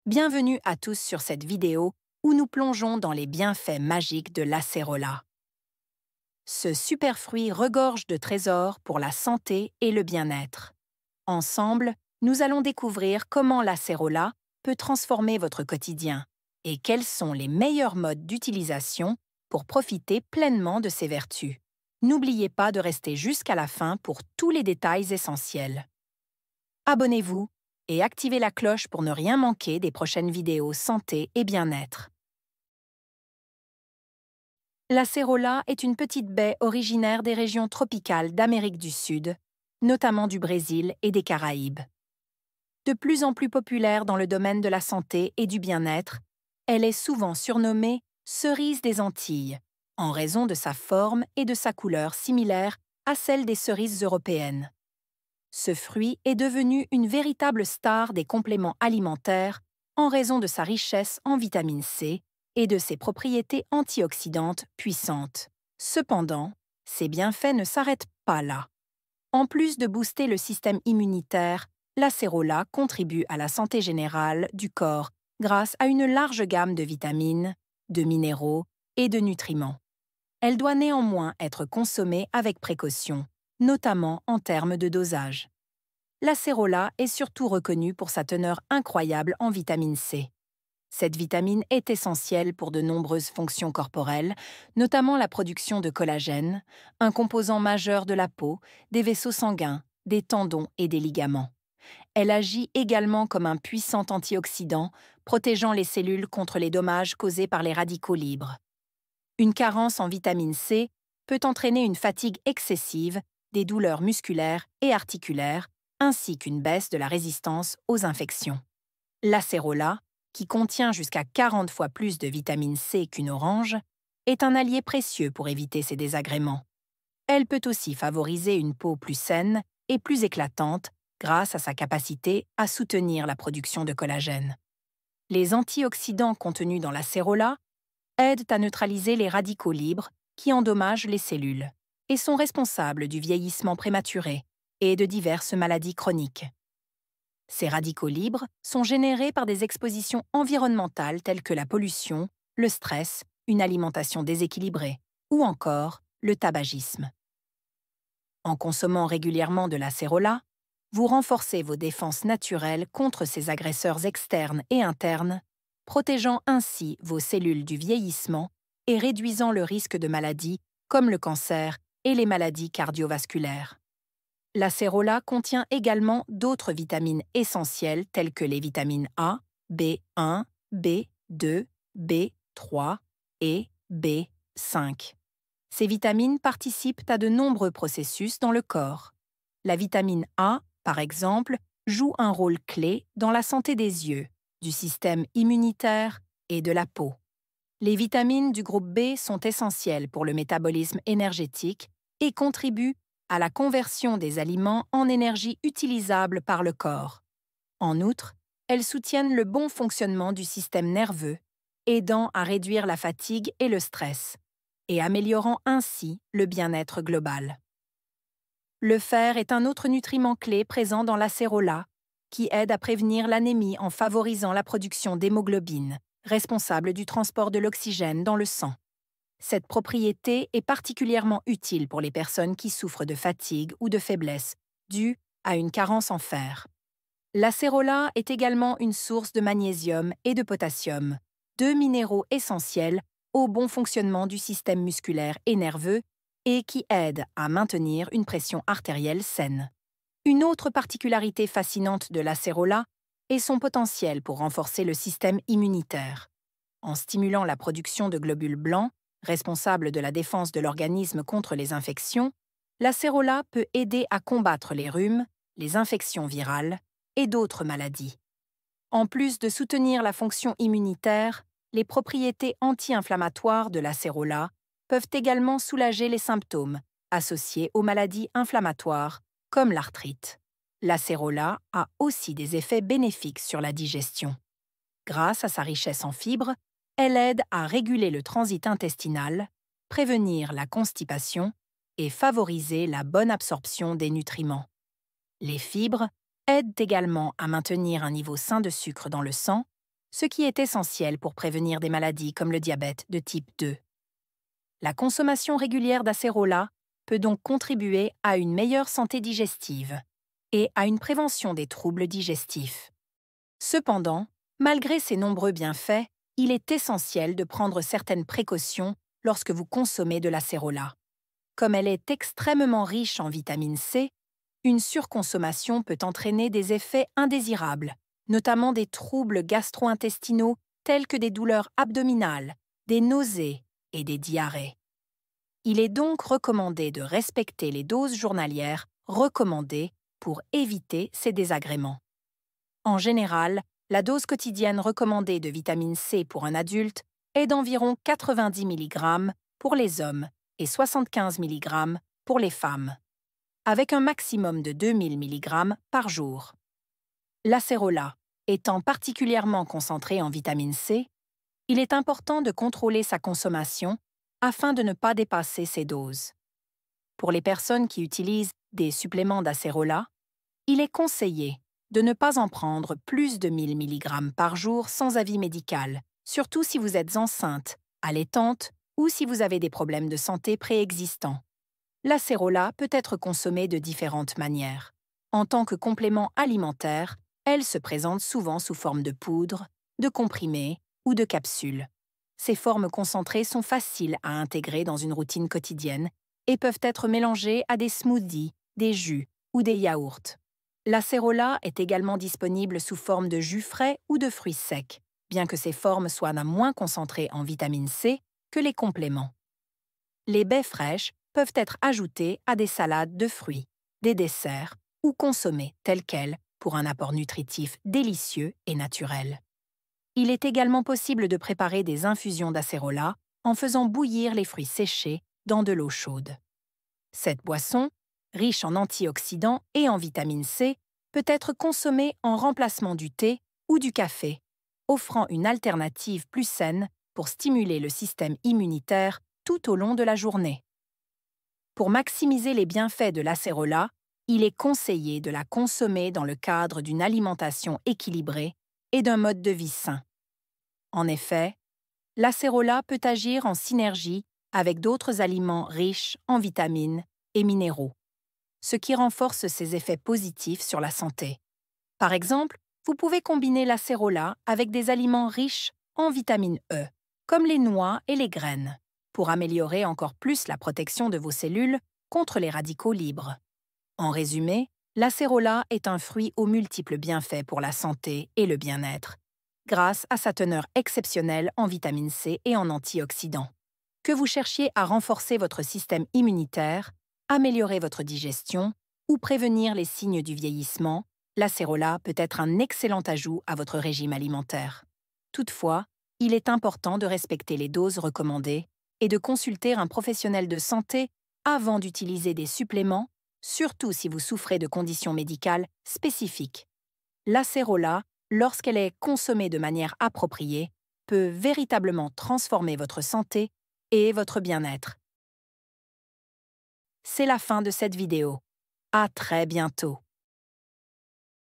Bienvenue à tous sur cette vidéo où nous plongeons dans les bienfaits magiques de l'acérola. Ce super fruit regorge de trésors pour la santé et le bien-être. Ensemble, nous allons découvrir comment l'acérola peut transformer votre quotidien et quels sont les meilleurs modes d'utilisation pour profiter pleinement de ses vertus. N'oubliez pas de rester jusqu'à la fin pour tous les détails essentiels. Abonnez-vous et activez la cloche pour ne rien manquer des prochaines vidéos santé et bien-être. L'acérola est une petite baie originaire des régions tropicales d'Amérique du Sud, notamment du Brésil et des Caraïbes. De plus en plus populaire dans le domaine de la santé et du bien-être, elle est souvent surnommée cerise des Antilles, en raison de sa forme et de sa couleur similaires à celle des cerises européennes. Ce fruit est devenu une véritable star des compléments alimentaires en raison de sa richesse en vitamine C et de ses propriétés antioxydantes puissantes. Cependant, ses bienfaits ne s'arrêtent pas là. En plus de booster le système immunitaire, l'acérola contribue à la santé générale du corps grâce à une large gamme de vitamines, de minéraux et de nutriments. Elle doit néanmoins être consommée avec précaution, notamment en termes de dosage. L'acérola est surtout reconnue pour sa teneur incroyable en vitamine C. Cette vitamine est essentielle pour de nombreuses fonctions corporelles, notamment la production de collagène, un composant majeur de la peau, des vaisseaux sanguins, des tendons et des ligaments. Elle agit également comme un puissant antioxydant, protégeant les cellules contre les dommages causés par les radicaux libres. Une carence en vitamine C peut entraîner une fatigue excessive, des douleurs musculaires et articulaires, ainsi qu'une baisse de la résistance aux infections. L'acérola, qui contient jusqu'à 40 fois plus de vitamine C qu'une orange, est un allié précieux pour éviter ces désagréments. Elle peut aussi favoriser une peau plus saine et plus éclatante grâce à sa capacité à soutenir la production de collagène. Les antioxydants contenus dans l'acérola aident à neutraliser les radicaux libres qui endommagent les cellules et sont responsables du vieillissement prématuré et de diverses maladies chroniques. Ces radicaux libres sont générés par des expositions environnementales telles que la pollution, le stress, une alimentation déséquilibrée ou encore le tabagisme. En consommant régulièrement de l'acérola, vous renforcez vos défenses naturelles contre ces agresseurs externes et internes, protégeant ainsi vos cellules du vieillissement et réduisant le risque de maladies comme le cancer et les maladies cardiovasculaires. L'acérola contient également d'autres vitamines essentielles telles que les vitamines A, B1, B2, B3 et B5. Ces vitamines participent à de nombreux processus dans le corps. La vitamine A, par exemple, joue un rôle clé dans la santé des yeux, du système immunitaire et de la peau. Les vitamines du groupe B sont essentielles pour le métabolisme énergétique et contribuent à la conversion des aliments en énergie utilisable par le corps. En outre, elles soutiennent le bon fonctionnement du système nerveux, aidant à réduire la fatigue et le stress, et améliorant ainsi le bien-être global. Le fer est un autre nutriment clé présent dans l'acérola, qui aide à prévenir l'anémie en favorisant la production d'hémoglobine, responsable du transport de l'oxygène dans le sang. Cette propriété est particulièrement utile pour les personnes qui souffrent de fatigue ou de faiblesse, due à une carence en fer. L'acérola est également une source de magnésium et de potassium, deux minéraux essentiels au bon fonctionnement du système musculaire et nerveux et qui aident à maintenir une pression artérielle saine. Une autre particularité fascinante de l'acérola est son potentiel pour renforcer le système immunitaire. En stimulant la production de globules blancs, responsables de la défense de l'organisme contre les infections, l'acérola peut aider à combattre les rhumes, les infections virales et d'autres maladies. En plus de soutenir la fonction immunitaire, les propriétés anti-inflammatoires de l'acérola peuvent également soulager les symptômes associés aux maladies inflammatoires, comme l'arthrite. L'acérola a aussi des effets bénéfiques sur la digestion. Grâce à sa richesse en fibres, elle aide à réguler le transit intestinal, prévenir la constipation et favoriser la bonne absorption des nutriments. Les fibres aident également à maintenir un niveau sain de sucre dans le sang ce qui est essentiel pour prévenir des maladies comme le diabète de type 2. La consommation régulière d'acérola peut donc contribuer à une meilleure santé digestive et à une prévention des troubles digestifs. Cependant, malgré ces nombreux bienfaits, il est essentiel de prendre certaines précautions lorsque vous consommez de l'acérola. Comme elle est extrêmement riche en vitamine C, une surconsommation peut entraîner des effets indésirables, notamment des troubles gastro-intestinaux tels que des douleurs abdominales, des nausées et des diarrhées. Il est donc recommandé de respecter les doses journalières recommandées pour éviter ces désagréments. En général, la dose quotidienne recommandée de vitamine C pour un adulte est d'environ 90 mg pour les hommes et 75 mg pour les femmes, avec un maximum de 2000 mg par jour. L'acérola étant particulièrement concentré en vitamine C, il est important de contrôler sa consommation afin de ne pas dépasser ces doses. Pour les personnes qui utilisent des suppléments d'acérola, il est conseillé de ne pas en prendre plus de 1000 mg par jour sans avis médical, surtout si vous êtes enceinte, allaitante ou si vous avez des problèmes de santé préexistants. L'acérola peut être consommée de différentes manières. En tant que complément alimentaire, elle se présente souvent sous forme de poudre, de comprimés ou de capsules. Ces formes concentrées sont faciles à intégrer dans une routine quotidienne et peuvent être mélangées à des smoothies, des jus ou des yaourts. L'acérola est également disponible sous forme de jus frais ou de fruits secs, bien que ces formes soient moins concentrées en vitamine C que les compléments. Les baies fraîches peuvent être ajoutées à des salades de fruits, des desserts ou consommées telles quelles pour un apport nutritif délicieux et naturel. Il est également possible de préparer des infusions d'acérola en faisant bouillir les fruits séchés dans de l'eau chaude. Cette boisson, riche en antioxydants et en vitamine C, peut être consommée en remplacement du thé ou du café, offrant une alternative plus saine pour stimuler le système immunitaire tout au long de la journée. Pour maximiser les bienfaits de l'acérola, il est conseillé de la consommer dans le cadre d'une alimentation équilibrée et d'un mode de vie sain. En effet, l'acérola peut agir en synergie avec d'autres aliments riches en vitamines et minéraux, ce qui renforce ses effets positifs sur la santé. Par exemple, vous pouvez combiner l'acérola avec des aliments riches en vitamine E, comme les noix et les graines, pour améliorer encore plus la protection de vos cellules contre les radicaux libres. En résumé, l'acérola est un fruit aux multiples bienfaits pour la santé et le bien-être, grâce à sa teneur exceptionnelle en vitamine C et en antioxydants. Que vous cherchiez à renforcer votre système immunitaire, améliorer votre digestion ou prévenir les signes du vieillissement, l'acérola peut être un excellent ajout à votre régime alimentaire. Toutefois, il est important de respecter les doses recommandées et de consulter un professionnel de santé avant d'utiliser des suppléments, surtout si vous souffrez de conditions médicales spécifiques. L'acérola, lorsqu'elle est consommée de manière appropriée, peut véritablement transformer votre santé et votre bien-être. C'est la fin de cette vidéo. À très bientôt.